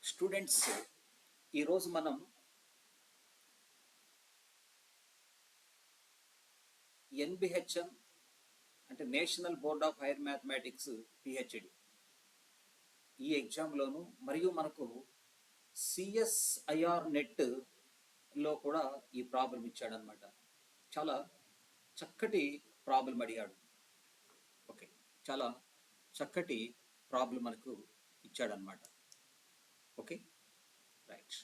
Students, ఈరోజు మనం ఎన్బిహెచ్ఎం అంటే national board of higher mathematics PhD ఈ ఎగ్జామ్లోను మరియు మనకు సిఎస్ఐఆర్ నెట్లో కూడా ఈ ప్రాబ్లం ఇచ్చాడనమాట. చాలా చక్కటి ప్రాబ్లం అడిగాడు. ఓకే, చాలా చక్కటి ప్రాబ్లం మనకు ఇచ్చాడనమాట. Okay, right.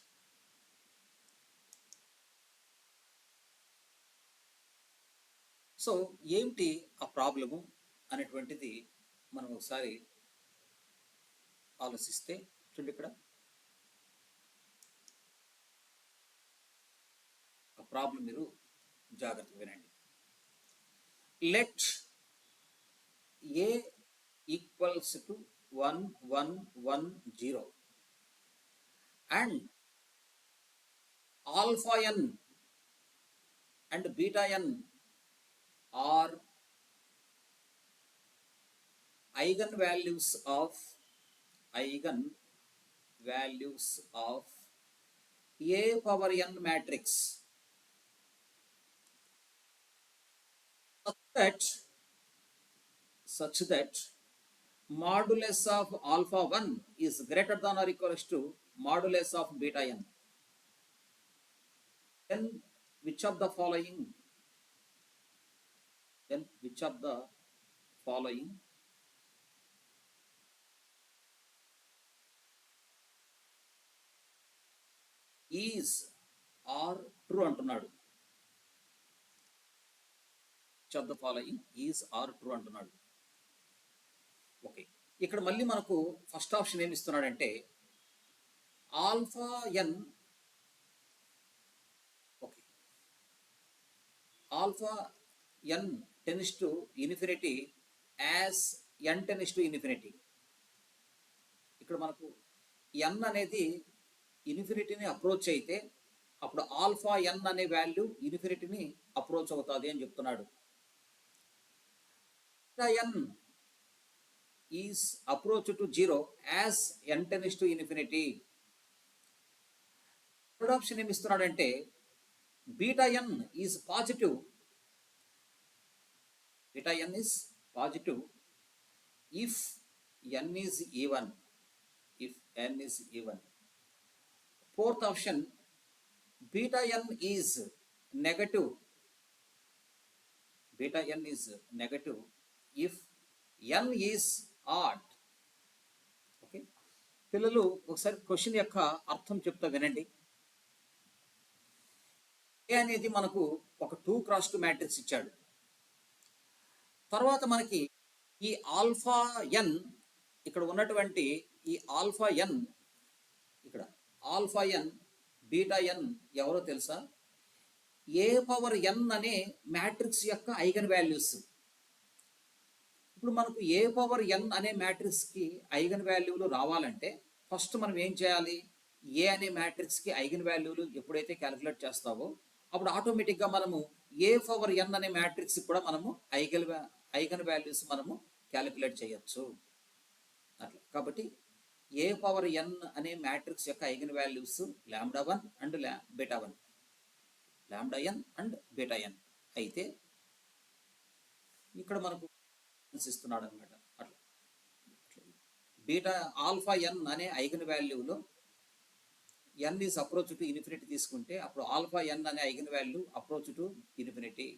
సో ఏమిటి ఆ ప్రాబ్లము అనేటువంటిది మనం ఒకసారి ఆలోచిస్తే చూడండి, ఇక్కడ ఆ ప్రాబ్లం మీరు జాగ్రత్తగా వినండి. Let A equals to 1 1 1 0 and alpha n and beta n are eigenvalues of a power n matrix such that modulus of alpha 1 is greater than or equals to modulus of beta n. Then which of the following is are true అంటున్నాడు. Which of the following is are true అంటున్నాడు. Okay, ఇక్కడ మళ్ళీ మనకు first option ఏమి ఇస్తున్నాడంటే alpha n. Okay, alpha n tends to infinity as n tends to infinity. ఇక్కడ మనకు n అనేది ఇన్ఫినిటీని అప్రోచ్ అయితే అప్పుడు ఆల్ఫా ఎన్ అనే వాల్యూ ఇన్ఫినిటీని అప్రోచ్ అవుతుంది అని చెప్తున్నాడు. N is approach to 0 as n tends to infinity. Third option ఏమి ఇస్తున్నాడంటే beta n is positive. Beta n is positive if n is even. Fourth option, beta n is negative. If n is odd. Okay, పిల్లలు ఒకసారి question యొక్క అర్థం చెప్తా వినండి. ఏ అనేది మనకు ఒక 2x2 మ్యాట్రిక్స్ ఇచ్చాడు. తర్వాత మనకి ఈ ఆల్ఫా ఎన్, ఇక్కడ ఉన్నటువంటి ఈ ఆల్ఫా ఎన్, ఇక్కడ ఆల్ఫా ఎన్ బీటా ఎన్ ఎవరో తెలుసా? ఏ పవర్ ఎన్ అనే మ్యాట్రిక్స్ యొక్క ఐగన్ వాల్యూస్. ఇప్పుడు మనకు ఏ పవర్ ఎన్ అనే మ్యాట్రిక్స్కి ఐగన్ వాల్యూలు రావాలంటే ఫస్ట్ మనం ఏం చేయాలి? ఏ అనే మ్యాట్రిక్స్కి ఐగన్ వాల్యూలు ఎప్పుడైతే క్యాలిక్యులేట్ చేస్తావో అప్పుడు ఆటోమేటిక్గా మనము ఏ పవర్ ఎన్ అనే మ్యాట్రిక్స్ కూడా మనము ఐగన్ వాల్యూస్ మనము క్యాలిక్యులేట్ చేయొచ్చు అట్లా. కాబట్టి ఏ పవర్ ఎన్ అనే మ్యాట్రిక్స్ యొక్క eigen values lambda 1 and beta 1, lambda n and beta n అయితే ఇక్కడ మనకు ఇస్తున్నాడు అనమాట. అట్లా బీటా ఆల్ఫా ఎన్ అనే ఐగన్ వాల్యూలో n is approach to infinity తీసుకుంటే అప్పుడు ఆల్ఫా ఎన్ అనే eigen value approach to infinity.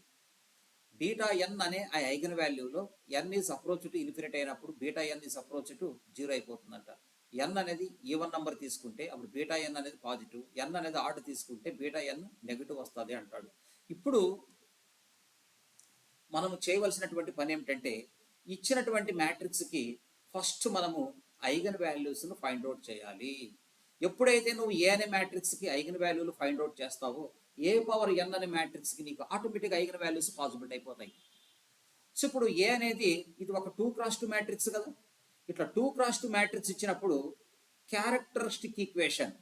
Beta n అనే ఆ ఐగన్ వాల్యూలో n is approach to infinity అయినప్పుడు beta n is approach to 0 అయిపోతుందంట. ఎన్ అనేది ఈవన్ నెంబర్ తీసుకుంటే అప్పుడు బీటా ఎన్ అనేది పాజిటివ్, ఎన్ అనేది ఆడ్ తీసుకుంటే బీటా ఎన్ నెగిటివ్ వస్తుంది అంటాడు. ఇప్పుడు మనము చేయవలసినటువంటి పని ఏమిటంటే ఇచ్చినటువంటి మ్యాట్రిక్స్కి ఫస్ట్ మనము ఐగన్ వాల్యూస్ను ఫైండ్ అవుట్ చేయాలి. ఎప్పుడైతే నువ్వు ఏ అనే మ్యాట్రిక్స్కి ఐగన్ వాల్యూలు ఫైండ్ అవుట్ చేస్తావో ఏ పవర్ ఎన్ అనే మ్యాట్రిక్స్కి నీకు ఆటోమేటిక్గా ఐగన్ వాల్యూస్ పాసిబిలిటీ అయిపోతాయి. సో ఇప్పుడు ఏ అనేది ఇది ఒక 2x2 మ్యాట్రిక్స్ కదా. ఇట్లా 2x2 మ్యాట్రిక్స్ ఇచ్చినప్పుడు క్యారెక్టరిస్టిక్ ఈక్వేషన్.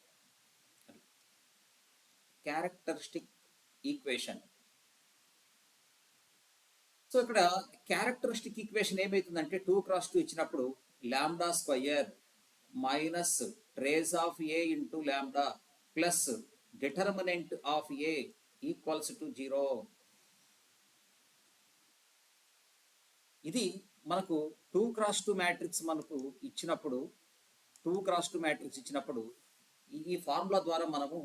సో ఇక్కడ క్యారెక్టరిస్టిక్ ఈక్వేషన్ ఏమవుతుందంటే 2x2 ఇచ్చినప్పుడు lambda square minus trace of A into lambda plus determinant of A equals to 0. ఇది మనకు 2x2 మ్యాట్రిక్స్ మనకు ఇచ్చినప్పుడు 2x2 మ్యాట్రిక్స్ ఇచ్చినప్పుడు ఈ ఫార్ములా ద్వారా మనము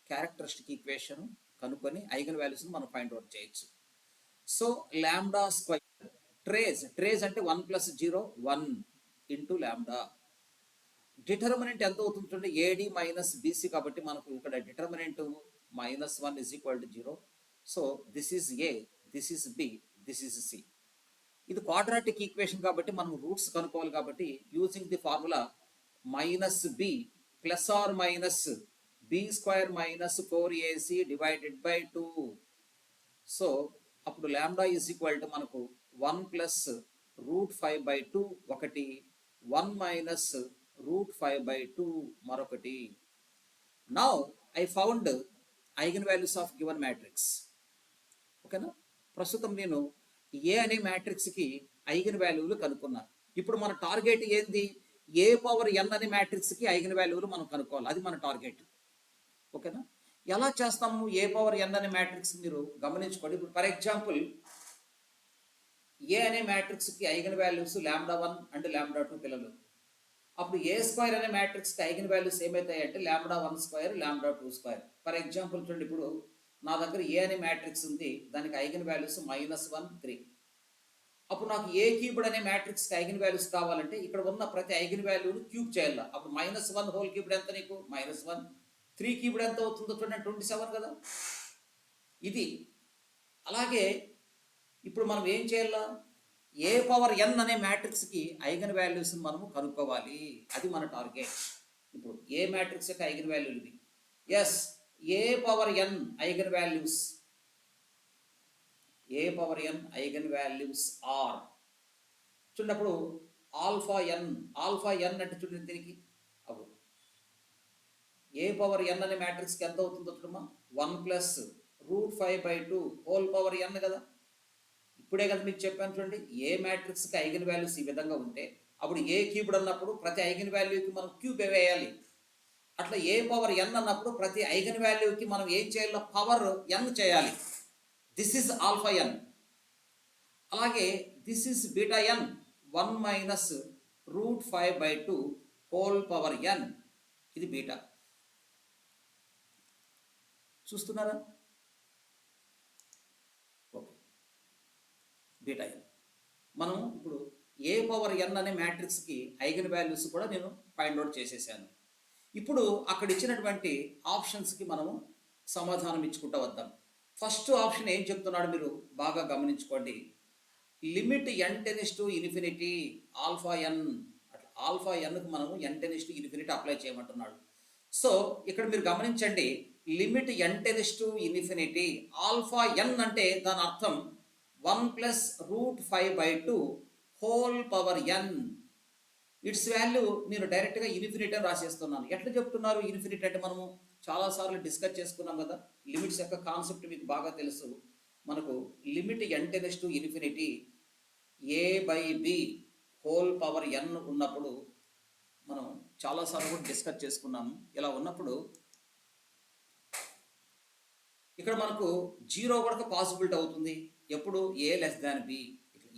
క్యారెక్టరిస్టిక్ ఈక్వేషన్ కనుక్కొని ఐగన్ వాల్యూస్ మనం ఫైండ్ అవుట్ చేయొచ్చు. సో లాంబ్డా స్క్వేర్ ట్రేస్ అంటే 1 + 0 1 ఇంటూ లాంబ్డా. డిటర్మినెంట్ ఎంత అవుతుంది చూడండి, ఏడి మైనస్ బీసీ, కాబట్టి మనకు ఇక్కడ determinant -1 = 0. So this is A, this is B, this is C. ఇది క్వాడ్రాటిక్ ఈక్వేషన్ కాబట్టి మనం రూట్స్ కనుక్కోవాలి. కాబట్టి using the formula -b ± b² - 4ac divided by 2. So అప్పుడు లాంబ్డా ఈజ్ ఈక్వల్ టు మనకు 1 + √5/2 ఒకటి, 1 - √5/2 మరొకటి. Now I found eigen values of given matrix. ఓకేనా? ప్రస్తుతం నేను ఏ అనే మ్యాట్రిక్స్కి ఐగన్ వాల్యూలు కనుక్కున్నాను. ఇప్పుడు మన టార్గెట్ ఏంది? a⁴n అనే మ్యాట్రిక్స్కి ఐగన్ వాల్యూలు మనం కనుక్కోవాలి. అది మన టార్గెట్. ఓకేనా? ఎలా చేస్తాము? a⁴n అనే మ్యాట్రిక్స్ మీరు గమనించుకోండి. ఇప్పుడు ఫర్ ఎగ్జాంపుల్ ఏ అనే మ్యాట్రిక్స్కి ఐగన్ వాల్యూస్ λ1 అండ్ λ2 పిల్లలు. అప్పుడు a² అనే మ్యాట్రిక్స్కి ఐగన్ వాల్యూస్ ఏమవుతాయి అంటే λ1² λ2². ఫర్ ఎగ్జాంపుల్ చూడండి, ఇప్పుడు నా దగ్గర ఏ అనే మ్యాట్రిక్స్ ఉంది, దానికి ఐగన్ వాల్యూస్ -1 3. అప్పుడు నాకు a³ అనే మ్యాట్రిక్స్కి ఐగన్ వాల్యూస్ కావాలంటే ఇక్కడ ఉన్న ప్రతి ఐగన్ వాల్యూని క్యూబ్ చేయాలి. అప్పుడు -1³ ఎంత నీకు? -1. 3³ ఎంత అవుతుందో చూడండి, 27 కదా. ఇది అలాగే ఇప్పుడు మనం ఏం చేయాలా? a⁴n అనే మ్యాట్రిక్స్కి ఐగన్ వాల్యూస్ మనము కనుక్కోవాలి. అది మన టార్గెట్. ఇప్పుడు ఏ మ్యాట్రిక్స్ యొక్క ఐగన్ వాల్యూలు ఇవి. Yes, a⁴n eigen values, a⁴n eigen values are చూడప్పుడు ఆల్ఫా n అంటే చూడండి దీనికి. అప్పుడు a⁴n అనే మ్యాట్రిక్స్కి ఎంత అవుతుందో చూడమ్మా, 1 + √5/2 కదా. ఇప్పుడే కదా మీకు చెప్పాను చూడండి, ఏ మ్యాట్రిక్స్కి ఐగన్ వాల్యూస్ ఈ విధంగా ఉంటే అప్పుడు a³ అన్నప్పుడు ప్రతి ఐగన్ వాల్యూకి మనం క్యూబ్ వేయాలి. అట్లా a⁴n అన్నప్పుడు ప్రతి ఐగన్ వాల్యూకి మనం ఏం చేయాలో పవర్ n చేయాలి. This is alpha n. అలాగే దిస్ ఈజ్ బీటా n, 1 - √5/2 ఇది బీటా. చూస్తున్నారా? Okay, beta n. మనం ఇప్పుడు a⁴n అనే మ్యాట్రిక్స్కి ఐగన్ వాల్యూస్ కూడా నేను ఫైండ్ అవుట్ చేసేసాను. ఇప్పుడు అక్కడ ఇచ్చినటువంటి ఆప్షన్స్కి మనము సమాధానం ఇచ్చుకుంటూ వద్దాం. ఫస్ట్ ఆప్షన్ ఏం చెప్తున్నాడు మీరు బాగా గమనించుకోండి. Limit n → ∞ alpha n. అట్లా ఆల్ఫా nకు మనము n → ∞ అప్లై చేయమంటున్నాడు. సో ఇక్కడ మీరు గమనించండి, లిమిట్ n → ∞ ఆల్ఫా n అంటే దాని అర్థం 1 + √5/2 ఇట్స్ వాల్యూ నేను డైరెక్ట్గా ఇన్ఫినిటీ అని రాసేస్తున్నాను. ఎట్లా చెప్తున్నారు ఇన్ఫినిటీ అంటే? మనము చాలాసార్లు డిస్కస్ చేసుకున్నాం కదా, లిమిట్స్ యొక్క కాన్సెప్ట్ మీకు బాగా తెలుసు. మనకు లిమిట్ n → a/b² ఉన్నప్పుడు మనం చాలాసార్లు కూడా డిస్కస్ చేసుకున్నాము. ఇలా ఉన్నప్పుడు ఇక్కడ మనకు 0 కూడా పాసిబిలిటీ అవుతుంది. ఎప్పుడు a < b.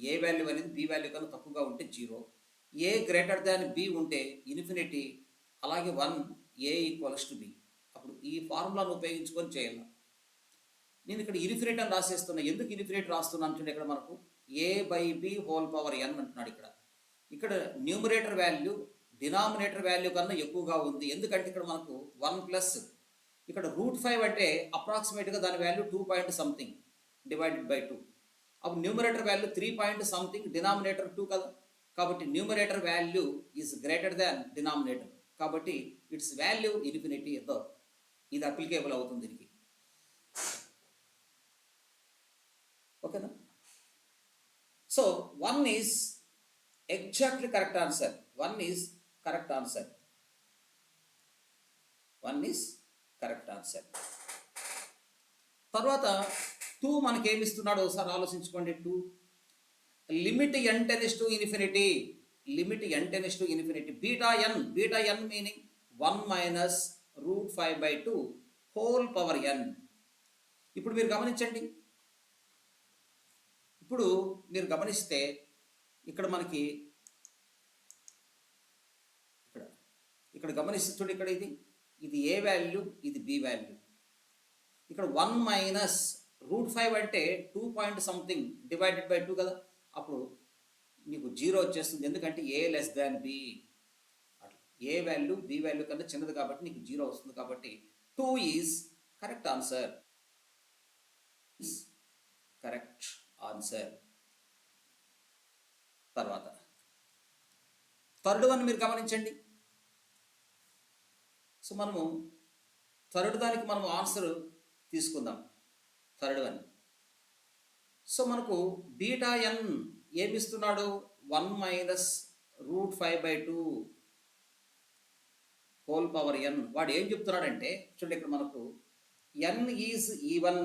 ఏ వాల్యూ అనేది b వాల్యూ కన్నా తక్కువగా ఉంటే 0, a < b ఉంటే ఇన్ఫినిటీ, అలాగే 1 a = b. అప్పుడు ఈ ఫార్ములాను ఉపయోగించుకొని చేయాలి. నేను ఇక్కడ ఇన్ఫినిటీ అని రాసేస్తున్నా. ఎందుకు ఇన్ఫినిటీ రాస్తున్నాను చూడండి, ఇక్కడ మనకు a/b² అంటున్నాడు. ఇక్కడ న్యూమరేటర్ వాల్యూ డినామినేటర్ వాల్యూ కన్నా ఎక్కువగా ఉంది. ఎందుకంటే ఇక్కడ మనకు 1 ఇక్కడ √5 అంటే అప్రాక్సిమేట్గా దాని వాల్యూ 2 డివైడెడ్ బై 2. అప్పుడు న్యూమరేటర్ వాల్యూ 3 డినామినేటర్ 2 కదా. కాబట్టి numerator value is greater than denominator. కాబట్టి ఇట్స్ వాల్యూ ఇన్ఫినిటీ. ఇది అప్లికేబుల్ అవుతుంది దీనికి. ఓకేనా? So 1 is exactly correct answer. 1 is correct answer. 1 is correct answer. తర్వాత 2 మనకేమిస్తున్నాడు ఒకసారి ఆలోచించుకోండి. 2 limit n → ∞. Limit n tends to infinity beta n meaning 1 minus root 5/2 whole power n. ఇప్పుడు మీరు గమనిస్తే ఇక్కడ మనకి ఇక్కడ గమనిస్తే చూడండి, ఇక్కడ ఇది ఏ వాల్యూ, ఇది బి వాల్యూ. ఇక్కడ 1 మైనస్ రూట్ 5 అంటే 2 పాయింట్ సంథింగ్ డివైడెడ్ బై 2 కదా, అప్పుడు నీకు 0 వచ్చేస్తుంది. ఎందుకంటే ఏ లెస్ దాన్ బి. అట్లా ఏ వాల్యూ బి వాల్యూ కన్నా చిన్నది కాబట్టి నీకు 0 వస్తుంది. కాబట్టి 2 ఈజ్ కరెక్ట్ ఆన్సర్. తర్వాత థర్డ్ వన్ మీరు గమనించండి. సో మనము థర్డ్ దానికి మనం ఆన్సర్ తీసుకుందాం. Third one. సో మనకు బీటా ఎన్ ఏమిస్తున్నాడు, 1 మైనస్ రూట్ 5/2 హోల్ పవర్ ఎన్. వాడు ఏం చెప్తున్నాడంటే చూడండి, ఇక్కడ మనకు ఎన్ ఈజ్ ఈవన్.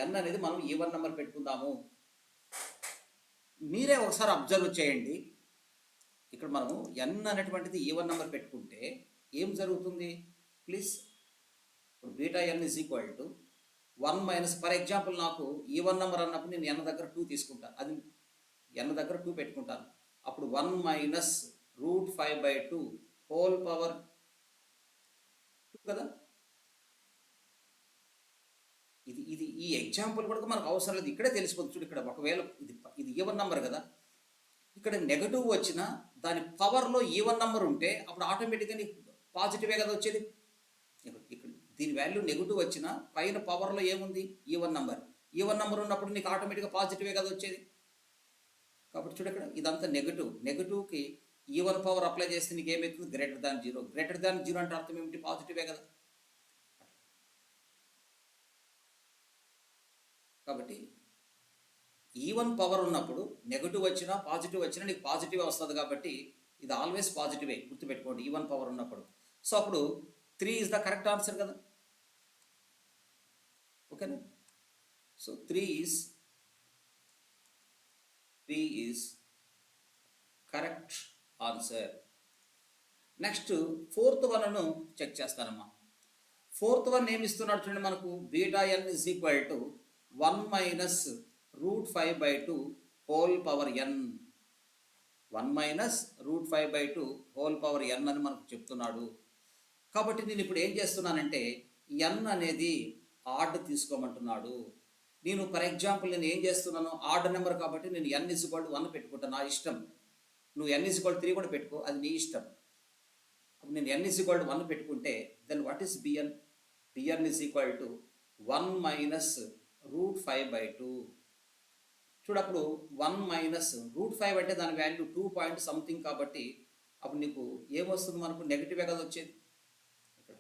ఎన్ అనేది మనం ఈవన్ నెంబర్ పెట్టుకుందాము. మీరే ఒకసారి అబ్జర్వ్ చేయండి. ఇక్కడ మనము ఎన్ అనేటువంటిది ఈవన్ నెంబర్ పెట్టుకుంటే ఏం జరుగుతుంది ప్లీజ్. ఇప్పుడు beta n is equal to 1 minus, for example నాకు ఈవన్ నెంబర్ అన్నప్పుడు నేను ఎన్ దగ్గర 2 తీసుకుంటాను. అది ఎన్ దగ్గర 2 పెట్టుకుంటాను. అప్పుడు 1 మైనస్ రూట్ 5/2 హోల్ పవర్ 2 కదా. ఇది ఈ ఎగ్జాంపుల్ కూడా మనకు అవసరం లేదు, ఇక్కడే తెలిసిపోతుంది. చూడు, ఇక్కడ ఒకవేళ ఇది ఈవన్ నెంబర్ కదా, ఇక్కడ నెగటివ్ వచ్చినా దాని పవర్లో ఈవన్ నెంబర్ ఉంటే అప్పుడు ఆటోమేటిక్గా నీకు పాజిటివే కదా వచ్చేది. ఇక్కడ దీని వాల్యూ నెగిటివ్ వచ్చినా పైన పవర్లో ఏముంది, ఈవన్ నెంబర్ ఉన్నప్పుడు నీకు ఆటోమేటిక్గా పాజిటివే కదా వచ్చేది. కాబట్టి చూడు, ఇక్కడ ఇదంతా నెగిటివ్కి ఈవన్ పవర్ అప్లై చేస్తే నీకు ఏమవుతుంది, గ్రేటర్ దాన్ జీరో అంటే అర్థం ఏమిటి, పాజిటివే కదా. కాబట్టి ఈవన్ పవర్ ఉన్నప్పుడు నెగిటివ్ వచ్చినా పాజిటివ్ వచ్చినా నీకు పాజిటివే వస్తుంది. కాబట్టి ఇది ఆల్వేస్ పాజిటివే, గుర్తుపెట్టుకోండి, ఈవన్ పవర్ ఉన్నప్పుడు. సో అప్పుడు 3 ఈజ్ ద కరెక్ట్ ఆన్సర్ కదా. ఓకేనా. So 3 is correct answer. Next fourth వన్ను చెక్ చేస్తానమ్మా. ఫోర్త్ వన్ ఏమి ఇస్తున్నాడు చూడండి, మనకు beta n is equal to 1 minus root 5/2 whole power n. 1 minus root 5/2 whole power n అని మనకు చెప్తున్నాడు. కాబట్టి నేను ఇప్పుడు ఏం చేస్తున్నానంటే ఎన్ అనేది ఆడ్ తీసుకోమంటున్నాడు. నేను ఫర్ ఎగ్జాంపుల్ నేను ఏం చేస్తున్నాను, ఆడ్ నెంబర్ కాబట్టి నేను n = 1 పెట్టుకుంటాను, నా ఇష్టం. నువ్వు n = 3 కూడా పెట్టుకో, అది నీ ఇష్టం. అప్పుడు నేను n = 1 పెట్టుకుంటే then what is BN. BN is equal to 1 minus root 5/2. చూడప్పుడు 1 మైనస్ రూట్ 5 అంటే దాని వాల్యూ 2 పాయింట్ సంథింగ్ కాబట్టి అప్పుడు నీకు ఏమొస్తుంది, మనకు నెగిటివే కదా వచ్చేది. ఇక్కడ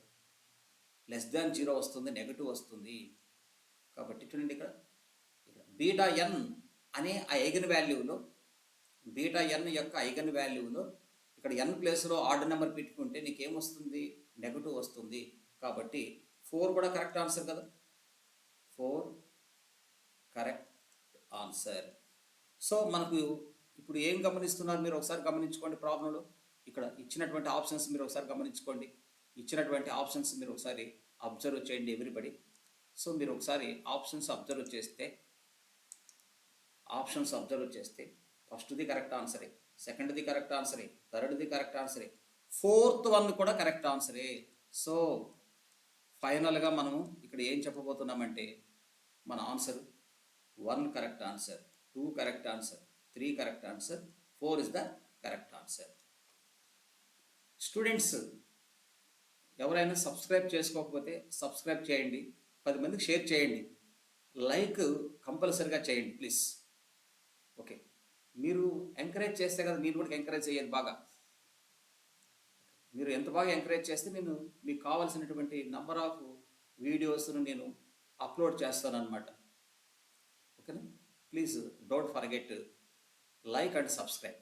లెస్ దాన్ 0 వస్తుంది, నెగిటివ్ వస్తుంది. కాబట్టి చూడండి, ఇక్కడ బీటా ఎన్ అనే ఆ ఐగన్ వాల్యూలో, బీటా ఎన్ యొక్క ఐగన్ వాల్యూలో ఇక్కడ ఎన్ ప్లేస్లో ఆర్డర్ నెంబర్ పెట్టుకుంటే నీకు ఏమొస్తుంది, నెగిటివ్ వస్తుంది. కాబట్టి 4 కూడా కరెక్ట్ ఆన్సర్ కదా. 4 కరెక్ట్ ఆన్సర్. సో మనకు ఇప్పుడు ఏం గమనిస్తున్నారు మీరు ఒకసారి గమనించుకోండి. ప్రాబ్లంలో ఇక్కడ ఇచ్చినటువంటి ఆప్షన్స్ మీరు ఒకసారి గమనించుకోండి. ఇచ్చినటువంటి ఆప్షన్స్ మీరు ఒకసారి అబ్జర్వ్ చేయండి ఎవ్రీబడి. సో మీరు ఒకసారి ఆప్షన్స్ అబ్జర్వ్ చేస్తే ఫస్ట్ది కరెక్ట్ ఆన్సరే, సెకండ్ది కరెక్ట్ ఆన్సరే, థర్డ్ది కరెక్ట్ ఆన్సరే, ఫోర్త్ వన్ కూడా కరెక్ట్ ఆన్సరే. సో ఫైనల్గా మనము ఇక్కడ ఏం చెప్పబోతున్నామంటే మన answer 1 correct answer, 2 correct answer, 3 correct answer, 4 is the correct answer. Students ఎవరైనా సబ్స్క్రైబ్ చేసుకోకపోతే సబ్స్క్రైబ్ చేయండి, 10 మందికి షేర్ చేయండి, లైక్ కంపల్సరీగా చేయండి ప్లీజ్. ఓకే, మీరు ఎంకరేజ్ చేస్తే కదా మీరు కూడా ఎంకరేజ్ చేయాలి బాగా. మీరు ఎంత బాగా ఎంకరేజ్ చేస్తే నేను మీకు కావాల్సినటువంటి నంబర్ ఆఫ్ వీడియోస్ను నేను అప్లోడ్ చేస్తాను అనమాట. ఓకేనా. Please don't forget like and subscribe.